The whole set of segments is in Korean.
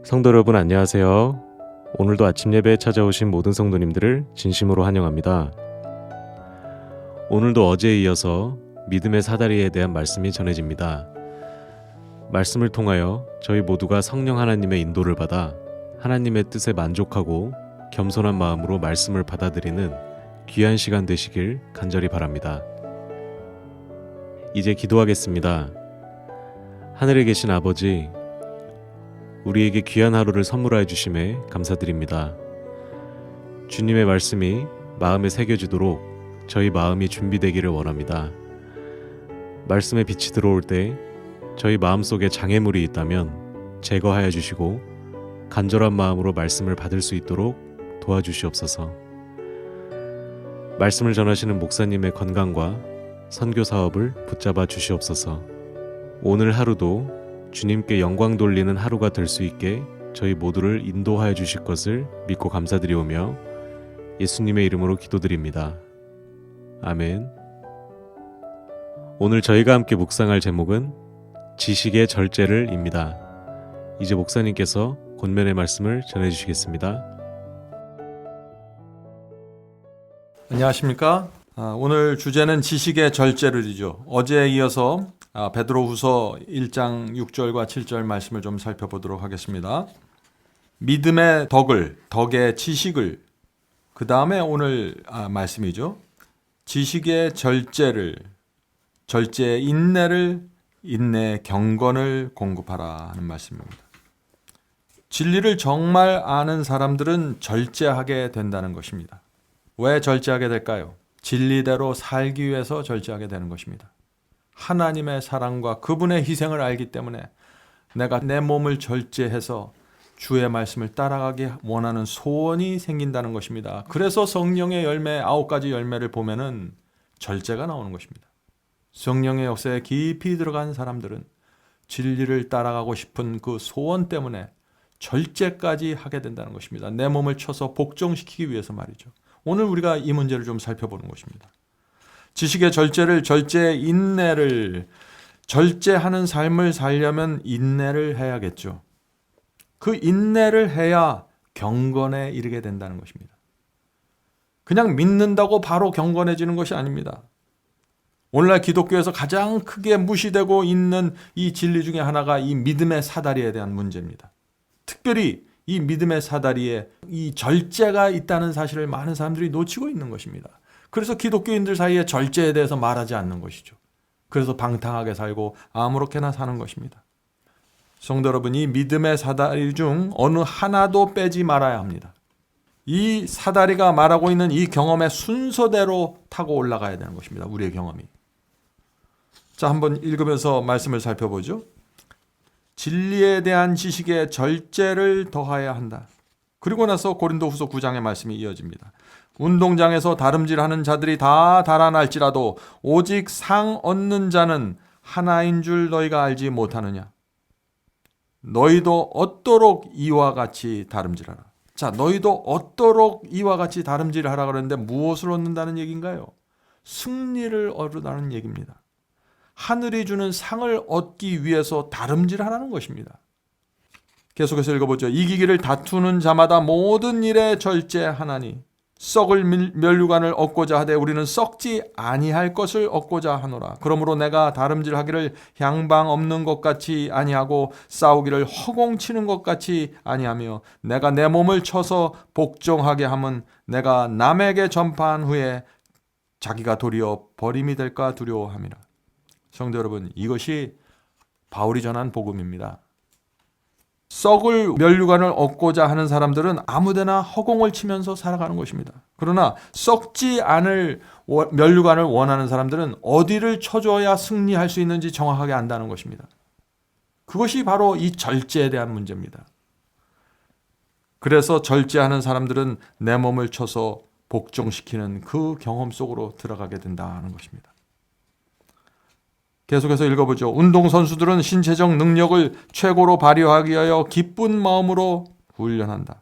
성도 여러분 안녕하세요. 오늘도 아침 예배에 찾아오신 모든 성도님들을 진심으로 환영합니다. 오늘도 어제에 이어서 믿음의 사다리에 대한 말씀이 전해집니다. 말씀을 통하여 저희 모두가 성령 하나님의 인도를 받아 하나님의 뜻에 만족하고 겸손한 마음으로 말씀을 받아들이는 귀한 시간 되시길 간절히 바랍니다. 이제 기도하겠습니다. 하늘에 계신 아버지, 우리에게 귀한 하루를 선물하여 주심에 감사드립니다. 주님의 말씀이 마음에 새겨지도록 저희 마음이 준비되기를 원합니다. 말씀의 빛이 들어올 때 저희 마음속에 장애물이 있다면 제거하여 주시고 간절한 마음으로 말씀을 받을 수 있도록 도와주시옵소서. 말씀을 전하시는 목사님의 건강과 선교 사업을 붙잡아 주시옵소서. 오늘 하루도 주님께 영광 돌리는 하루가 될 수 있게 저희 모두를 인도하여 주실 것을 믿고 감사드리오며 예수님의 이름으로 기도드립니다. 아멘. 오늘 저희가 함께 묵상할 제목은 지식의 절제를입니다. 이제 목사님께서 권면의 말씀을 전해주시겠습니다. 안녕하십니까? 오늘 주제는 지식의 절제를이죠. 어제에 이어서 베드로후서 1장 6절과 7절 말씀을 좀 살펴보도록 하겠습니다. 믿음의 덕의 지식을, 그 다음에 오늘 말씀이죠. 지식의 절제의 인내를, 인내의 경건을 공급하라 하는 말씀입니다. 진리를 정말 아는 사람들은 절제하게 된다는 것입니다. 왜 절제하게 될까요? 진리대로 살기 위해서 절제하게 되는 것입니다. 하나님의 사랑과 그분의 희생을 알기 때문에 내가 내 몸을 절제해서 주의 말씀을 따라가기 원하는 소원이 생긴다는 것입니다. 그래서 성령의 열매, 9가지 열매를 보면은 절제가 나오는 것입니다. 성령의 역사에 깊이 들어간 사람들은 진리를 따라가고 싶은 그 소원 때문에 절제까지 하게 된다는 것입니다. 내 몸을 쳐서 복종시키기 위해서 말이죠. 오늘 우리가 이 문제를 좀 살펴보는 것입니다. 지식의 절제의 인내를, 절제하는 삶을 살려면 인내를 해야겠죠. 그 인내를 해야 경건에 이르게 된다는 것입니다. 그냥 믿는다고 바로 경건해지는 것이 아닙니다. 오늘날 기독교에서 가장 크게 무시되고 있는 이 진리 중에 하나가 이 믿음의 사다리에 대한 문제입니다. 특별히 이 믿음의 사다리에 이 절제가 있다는 사실을 많은 사람들이 놓치고 있는 것입니다. 그래서 기독교인들 사이에 절제에 대해서 말하지 않는 것이죠. 그래서 방탕하게 살고 아무렇게나 사는 것입니다. 성도 여러분, 이 믿음의 사다리 중 어느 하나도 빼지 말아야 합니다. 이 사다리가 말하고 있는 이 경험의 순서대로 타고 올라가야 되는 것입니다. 우리의 경험이. 자, 한번 읽으면서 말씀을 살펴보죠. 진리에 대한 지식에 절제를 더하여야 한다. 그리고 나서 고린도후서 9장의 말씀이 이어집니다. 운동장에서 다름질하는 자들이 다 달아날지라도 오직 상 얻는 자는 하나인 줄 너희가 알지 못하느냐. 너희도 얻도록 이와 같이 다름질하라. 자, 너희도 얻도록 이와 같이 다름질하라 그러는데 무엇을 얻는다는 얘기인가요? 승리를 얻으라는 얘기입니다. 하늘이 주는 상을 얻기 위해서 다름질하라는 것입니다. 계속해서 읽어보죠. 이기기를 다투는 자마다 모든 일에 절제하나니 썩을 면류관을 얻고자 하되 우리는 썩지 아니할 것을 얻고자 하노라. 그러므로 내가 다름질하기를 향방 없는 것 같이 아니하고 싸우기를 허공치는 것 같이 아니하며 내가 내 몸을 쳐서 복종하게 하면 내가 남에게 전파한 후에 자기가 도리어 버림이 될까 두려워함이라. 성도 여러분, 이것이 바울이 전한 복음입니다. 썩을 면류관을 얻고자 하는 사람들은 아무데나 허공을 치면서 살아가는 것입니다. 그러나 썩지 않을 면류관을 원하는 사람들은 어디를 쳐줘야 승리할 수 있는지 정확하게 안다는 것입니다. 그것이 바로 이 절제에 대한 문제입니다. 그래서 절제하는 사람들은 내 몸을 쳐서 복종시키는 그 경험 속으로 들어가게 된다는 것입니다. 계속해서 읽어보죠. 운동선수들은 신체적 능력을 최고로 발휘하기 위하여 기쁜 마음으로 훈련한다.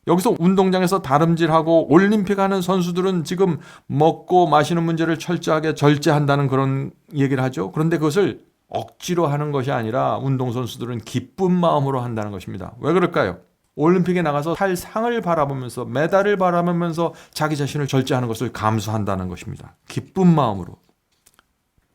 여기서 운동장에서 다름질하고 올림픽 하는 선수들은 지금 먹고 마시는 문제를 철저하게 절제한다는 그런 얘기를 하죠. 그런데 그것을 억지로 하는 것이 아니라 운동선수들은 기쁜 마음으로 한다는 것입니다. 왜 그럴까요? 올림픽에 나가서 탈 상을 바라보면서 메달을 바라보면서 자기 자신을 절제하는 것을 감수한다는 것입니다. 기쁜 마음으로.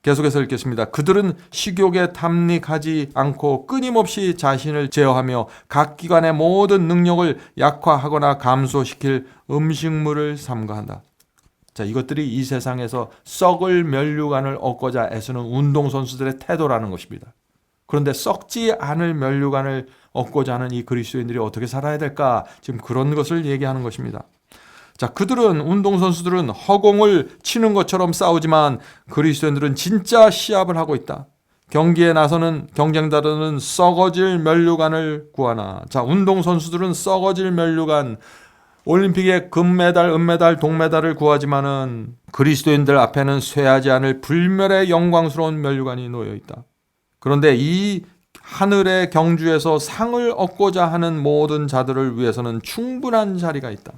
계속해서 읽겠습니다. 그들은 식욕에 탐닉하지 않고 끊임없이 자신을 제어하며 각 기관의 모든 능력을 약화하거나 감소시킬 음식물을 삼가한다. 자, 이것들이 이 세상에서 썩을 면류관을 얻고자 애쓰는 운동선수들의 태도라는 것입니다. 그런데 썩지 않을 면류관을 얻고자 하는 이 그리스도인들이 어떻게 살아야 될까? 지금 그런 것을 얘기하는 것입니다. 자, 그들은 운동선수들은 허공을 치는 것처럼 싸우지만 그리스도인들은 진짜 시합을 하고 있다. 경기에 나서는 경쟁자들은 썩어질 면류관을 구하나. 자, 운동선수들은 썩어질 면류관, 올림픽에 금메달, 은메달, 동메달을 구하지만은 그리스도인들 앞에는 쇠하지 않을 불멸의 영광스러운 면류관이 놓여 있다. 그런데 이 하늘의 경주에서 상을 얻고자 하는 모든 자들을 위해서는 충분한 자리가 있다.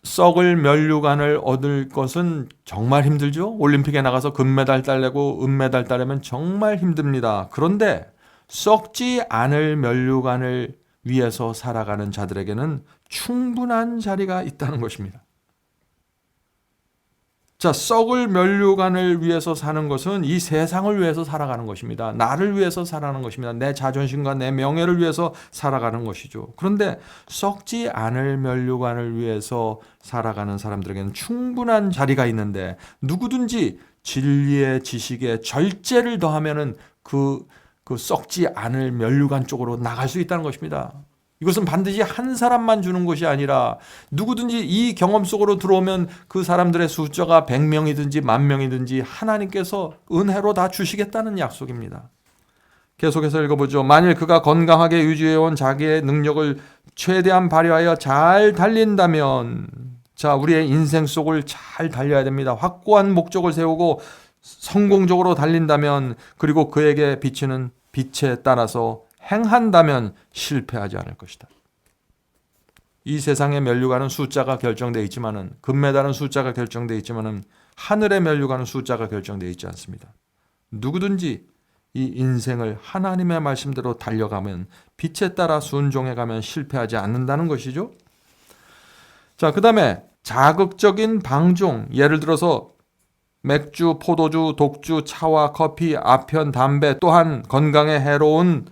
썩을 면류관을 얻을 것은 정말 힘들죠. 올림픽에 나가서 금메달 따려고 은메달 따려면 정말 힘듭니다. 그런데 썩지 않을 면류관을 위해서 살아가는 자들에게는 충분한 자리가 있다는 것입니다. 자, 썩을 면류관을 위해서 사는 것은 이 세상을 위해서 살아가는 것입니다. 나를 위해서 살아가는 것입니다. 내 자존심과 내 명예를 위해서 살아가는 것이죠. 그런데 썩지 않을 면류관을 위해서 살아가는 사람들에게는 충분한 자리가 있는데 누구든지 진리의 지식에 절제를 더하면은 그 썩지 않을 면류관 쪽으로 나갈 수 있다는 것입니다. 이것은 반드시 한 사람만 주는 것이 아니라 누구든지 이 경험 속으로 들어오면 그 사람들의 숫자가 100명이든지 10,000명이든지 하나님께서 은혜로 다 주시겠다는 약속입니다. 계속해서 읽어보죠. 만일 그가 건강하게 유지해온 자기의 능력을 최대한 발휘하여 잘 달린다면, 자, 우리의 인생 속을 잘 달려야 됩니다. 확고한 목적을 세우고 성공적으로 달린다면, 그리고 그에게 비치는 빛에 따라서 행한다면 실패하지 않을 것이다. 이 세상의 면류관은 숫자가 결정되어 있지만은, 금메달은 숫자가 결정되어 있지만은 하늘의 면류관은 숫자가 결정되어 있지 않습니다. 누구든지 이 인생을 하나님의 말씀대로 달려가면, 빛에 따라 순종해가면 실패하지 않는다는 것이죠. 자, 그 다음에 자극적인 방종, 예를 들어서 맥주, 포도주, 독주, 차와 커피, 아편, 담배, 또한 건강에 해로운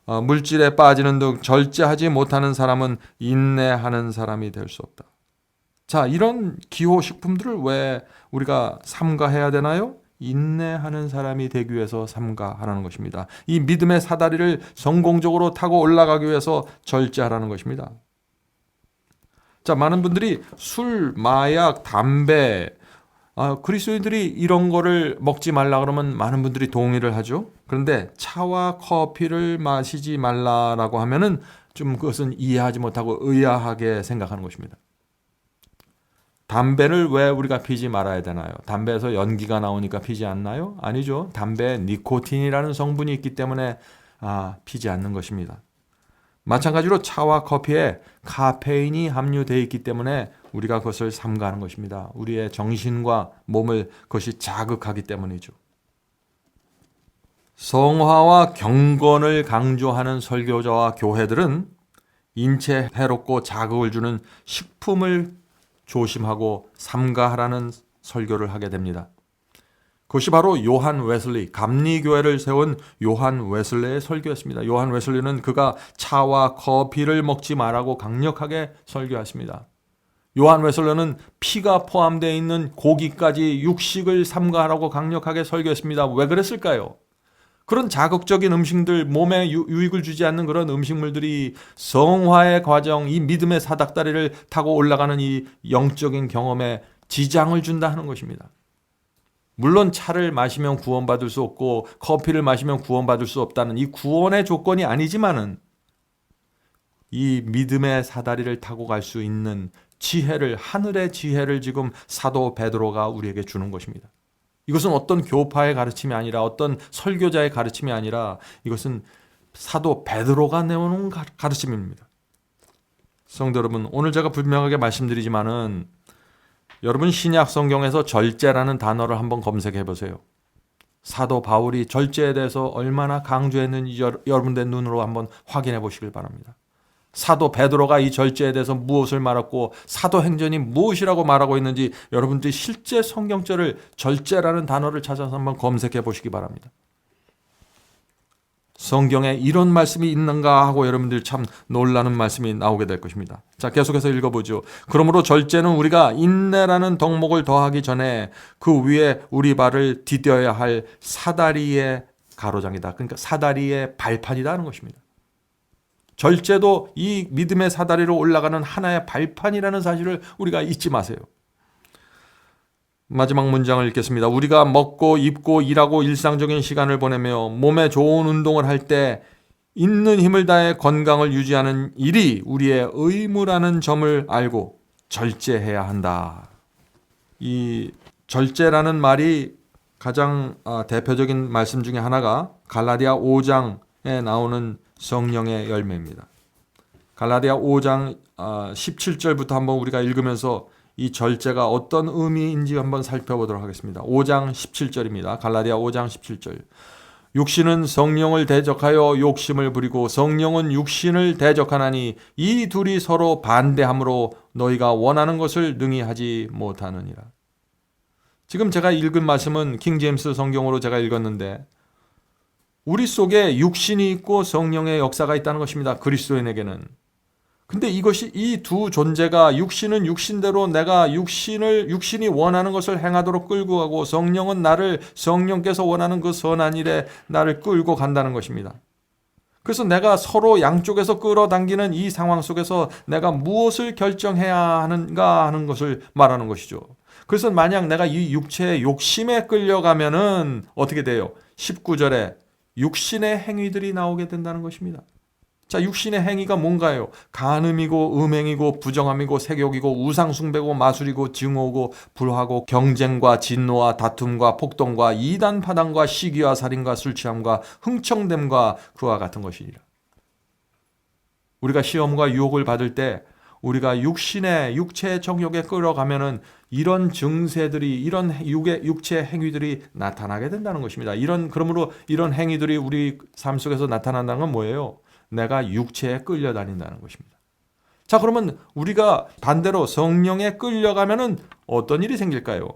물질에 빠지는 등 절제하지 못하는 사람은 인내하는 사람이 될 수 없다. 자, 이런 기호식품들을 왜 우리가 삼가해야 되나요? 인내하는 사람이 되기 위해서 삼가하라는 것입니다. 이 믿음의 사다리를 성공적으로 타고 올라가기 위해서 절제하라는 것입니다. 자, 많은 분들이 술, 마약, 담배, 그리스도인들이 이런 거를 먹지 말라 그러면 많은 분들이 동의를 하죠. 그런데 차와 커피를 마시지 말라라고 하면은 좀 그것은 이해하지 못하고 의아하게 생각하는 것입니다. 담배를 왜 우리가 피지 말아야 되나요? 담배에서 연기가 나오니까 피지 않나요? 아니죠. 담배에 니코틴이라는 성분이 있기 때문에 피지 않는 것입니다. 마찬가지로 차와 커피에 카페인이 함유되어 있기 때문에 우리가 그것을 삼가하는 것입니다. 우리의 정신과 몸을 그것이 자극하기 때문이죠. 성화와 경건을 강조하는 설교자와 교회들은 인체에 해롭고 자극을 주는 식품을 조심하고 삼가하라는 설교를 하게 됩니다. 그것이 바로 요한 웨슬리, 감리교회를 세운 요한 웨슬리의 설교였습니다. 요한 웨슬리는 그가 차와 커피를 먹지 말라고 강력하게 설교했습니다. 요한 웨슬리는 피가 포함되어 있는 고기까지 육식을 삼가하라고 강력하게 설교했습니다. 왜 그랬을까요? 그런 자극적인 음식들, 몸에 유익을 주지 않는 그런 음식물들이 성화의 과정, 이 믿음의 사닥다리를 타고 올라가는 이 영적인 경험에 지장을 준다 하는 것입니다. 물론 차를 마시면 구원받을 수 없고 커피를 마시면 구원받을 수 없다는 이 구원의 조건이 아니지만은 이 믿음의 사다리를 타고 갈 수 있는 지혜를, 하늘의 지혜를 지금 사도 베드로가 우리에게 주는 것입니다. 이것은 어떤 교파의 가르침이 아니라 어떤 설교자의 가르침이 아니라 이것은 사도 베드로가 내어놓은 가르침입니다. 성도 여러분, 오늘 제가 분명하게 말씀드리지만은 여러분 신약 성경에서 절제라는 단어를 한번 검색해 보세요. 사도 바울이 절제에 대해서 얼마나 강조했는지 여러분들 눈으로 한번 확인해 보시길 바랍니다. 사도 베드로가 이 절제에 대해서 무엇을 말했고 사도행전이 무엇이라고 말하고 있는지 여러분들이 실제 성경절을 절제라는 단어를 찾아서 한번 검색해 보시기 바랍니다. 성경에 이런 말씀이 있는가 하고 여러분들 참 놀라는 말씀이 나오게 될 것입니다. 자, 계속해서 읽어보죠. 그러므로 절제는 우리가 인내라는 덕목을 더하기 전에 그 위에 우리 발을 디뎌야 할 사다리의 가로장이다. 그러니까 사다리의 발판이다 하는 것입니다. 절제도 이 믿음의 사다리로 올라가는 하나의 발판이라는 사실을 우리가 잊지 마세요. 마지막 문장을 읽겠습니다. 우리가 먹고 입고 일하고 일상적인 시간을 보내며 몸에 좋은 운동을 할 때 있는 힘을 다해 건강을 유지하는 일이 우리의 의무라는 점을 알고 절제해야 한다. 이 절제라는 말이 가장 대표적인 말씀 중에 하나가 갈라디아 5장에 나오는 성령의 열매입니다. 갈라디아 5장 17절부터 한번 우리가 읽으면서 이 절제가 어떤 의미인지 한번 살펴보도록 하겠습니다. 5장 17절입니다. 갈라디아 5장 17절. 육신은 성령을 대적하여 욕심을 부리고 성령은 육신을 대적하나니 이 둘이 서로 반대함으로 너희가 원하는 것을 능히 하지 못하느니라. 지금 제가 읽은 말씀은 킹제임스 성경으로 제가 읽었는데 우리 속에 육신이 있고 성령의 역사가 있다는 것입니다. 그리스도인에게는. 근데 이것이 이 두 존재가 육신은 육신대로 내가 육신이 원하는 것을 행하도록 끌고 가고 성령은 나를 성령께서 원하는 그 선한 일에 나를 끌고 간다는 것입니다. 그래서 내가 서로 양쪽에서 끌어당기는 이 상황 속에서 내가 무엇을 결정해야 하는가 하는 것을 말하는 것이죠. 그래서 만약 내가 이 육체의 욕심에 끌려가면은 어떻게 돼요? 19절에 육신의 행위들이 나오게 된다는 것입니다. 자, 육신의 행위가 뭔가요? 간음이고 음행이고 부정함이고 색욕이고 우상숭배고 마술이고 증오고 불화고 경쟁과 진노와 다툼과 폭동과 이단 파당과 시기와 살인과 술취함과 흥청됨과 그와 같은 것이니라. 우리가 시험과 유혹을 받을 때 우리가 육체의 정욕에 끌어가면은 이런 증세들이 이런 육체의 행위들이 나타나게 된다는 것입니다. 그러므로 이런 행위들이 우리 삶 속에서 나타난다는 건 뭐예요? 내가 육체에 끌려다닌다는 것입니다. 자, 그러면 우리가 반대로 성령에 끌려가면은 어떤 일이 생길까요?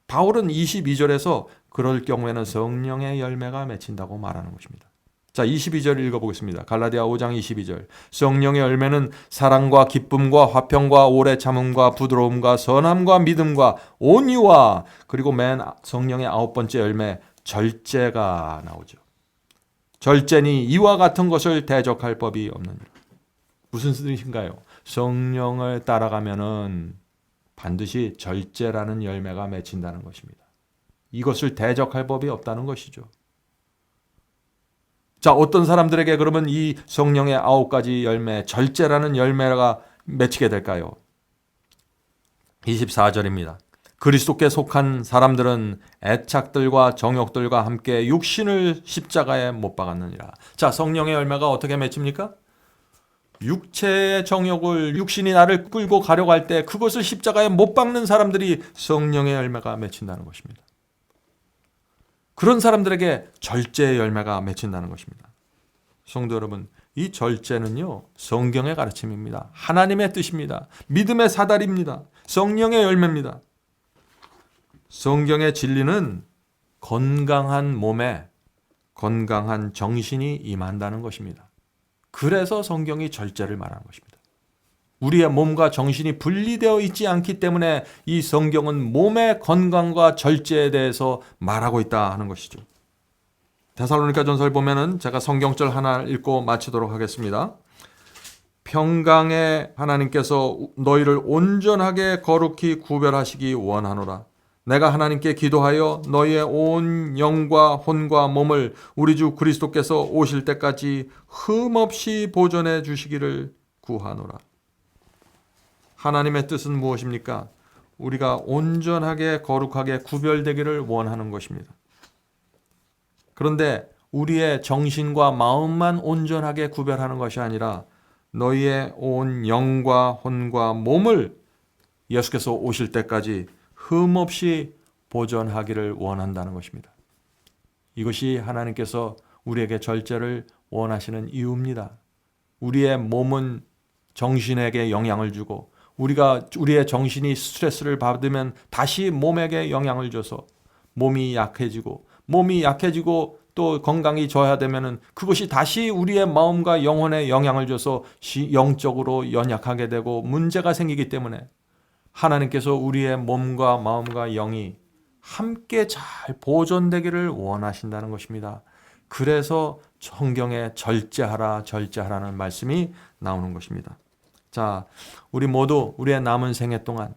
바울은 22절에서 그럴 경우에는 성령의 열매가 맺힌다고 말하는 것입니다. 자, 22절 읽어보겠습니다. 갈라디아 5장 22절. 성령의 열매는 사랑과 기쁨과 화평과 오래 참음과 부드러움과 선함과 믿음과 온유와 그리고 맨 성령의 9번째 열매 절제가 나오죠. 절제니 이와 같은 것을 대적할 법이 없느니라. 무슨 뜻인가요? 성령을 따라가면은 반드시 절제라는 열매가 맺힌다는 것입니다. 이것을 대적할 법이 없다는 것이죠. 자, 어떤 사람들에게 그러면 이 성령의 9가지 열매, 절제라는 열매가 맺히게 될까요? 24절입니다. 그리스도께 속한 사람들은 애착들과 정욕들과 함께 육신을 십자가에 못 박았느니라. 자, 성령의 열매가 어떻게 맺힙니까? 육체의 정욕을 육신이 나를 끌고 가려고 할 때 그것을 십자가에 못 박는 사람들이 성령의 열매가 맺힌다는 것입니다. 그런 사람들에게 절제의 열매가 맺힌다는 것입니다. 성도 여러분, 이 절제는요, 성경의 가르침입니다. 하나님의 뜻입니다. 믿음의 사다리입니다. 성령의 열매입니다. 성경의 진리는 건강한 몸에 건강한 정신이 임한다는 것입니다. 그래서 성경이 절제를 말하는 것입니다. 우리의 몸과 정신이 분리되어 있지 않기 때문에 이 성경은 몸의 건강과 절제에 대해서 말하고 있다 하는 것이죠. 데살로니가 전서를 보면은 제가 성경절 하나 읽고 마치도록 하겠습니다. 평강의 하나님께서 너희를 온전하게 거룩히 구별하시기 원하노라. 내가 하나님께 기도하여 너희의 온 영과 혼과 몸을 우리 주 그리스도께서 오실 때까지 흠없이 보존해 주시기를 구하노라. 하나님의 뜻은 무엇입니까? 우리가 온전하게 거룩하게 구별되기를 원하는 것입니다. 그런데 우리의 정신과 마음만 온전하게 구별하는 것이 아니라 너희의 온 영과 혼과 몸을 예수께서 오실 때까지 흠없이 보존하기를 원한다는 것입니다. 이것이 하나님께서 우리에게 절제를 원하시는 이유입니다. 우리의 몸은 정신에게 영향을 주고 우리의 정신이 스트레스를 받으면 다시 몸에게 영향을 줘서 몸이 약해지고 또 건강이 저하되면은 그것이 다시 우리의 마음과 영혼에 영향을 줘서 영적으로 연약하게 되고 문제가 생기기 때문에 하나님께서 우리의 몸과 마음과 영이 함께 잘 보존되기를 원하신다는 것입니다. 그래서 성경에 절제하라는 말씀이 나오는 것입니다. 자, 우리 모두 우리의 남은 생애 동안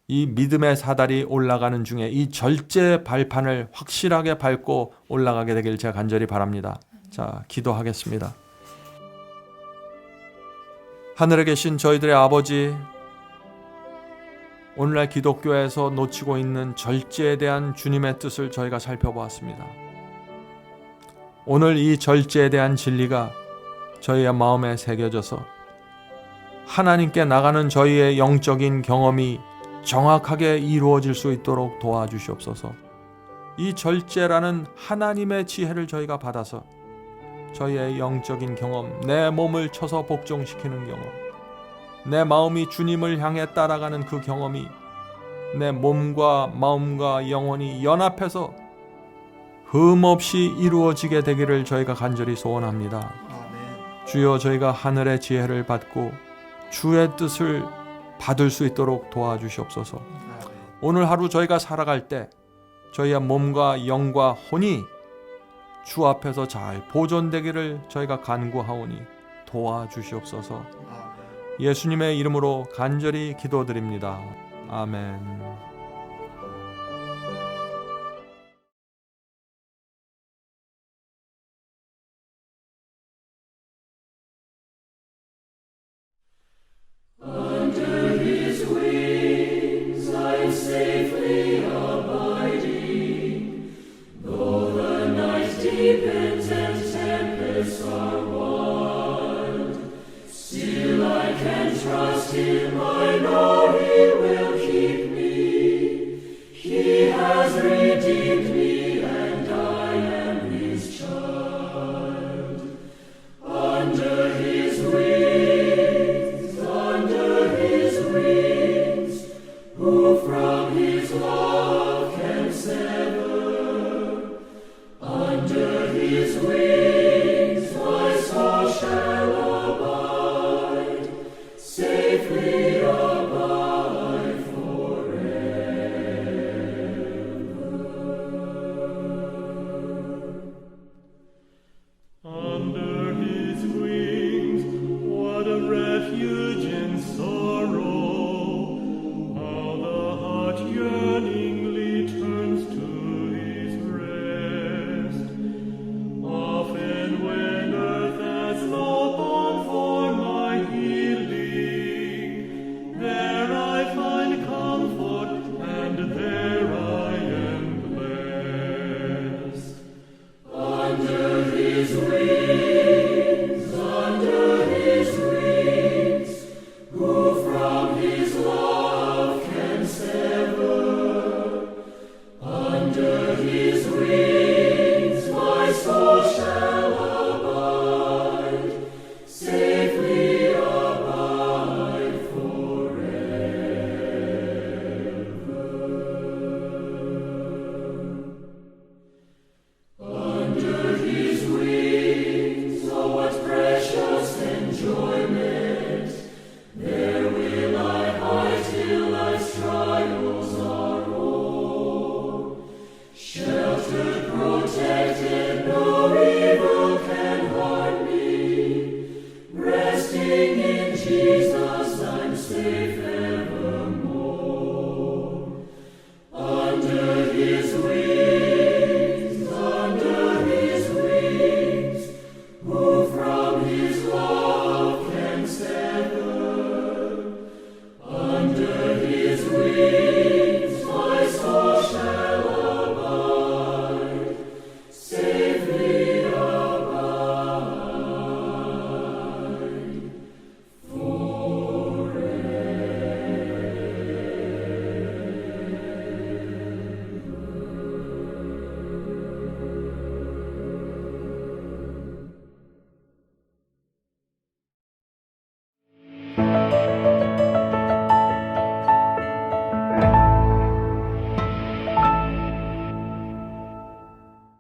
이 믿음의 사다리 올라가는 중에 이 절제 발판을 확실하게 밟고 올라가게 되길 제가 간절히 바랍니다. 자, 기도하겠습니다. 하늘에 계신 저희들의 아버지, 오늘날 기독교에서 놓치고 있는 절제에 대한 주님의 뜻을 저희가 살펴보았습니다. 오늘 이 절제에 대한 진리가 저희의 마음에 새겨져서 하나님께 나가는 저희의 영적인 경험이 정확하게 이루어질 수 있도록 도와주시옵소서. 이 절제라는 하나님의 지혜를 저희가 받아서 저희의 영적인 경험, 내 몸을 쳐서 복종시키는 경험, 내 마음이 주님을 향해 따라가는 그 경험이 내 몸과 마음과 영혼이 연합해서 흠없이 이루어지게 되기를 저희가 간절히 소원합니다. 주여, 저희가 하늘의 지혜를 받고 주의 뜻을 받을 수 있도록 도와주시옵소서. 오늘 하루 저희가 살아갈 때 저희의 몸과 영과 혼이 주 앞에서 잘 보존되기를 저희가 간구하오니 도와주시옵소서. 예수님의 이름으로 간절히 기도드립니다. 아멘.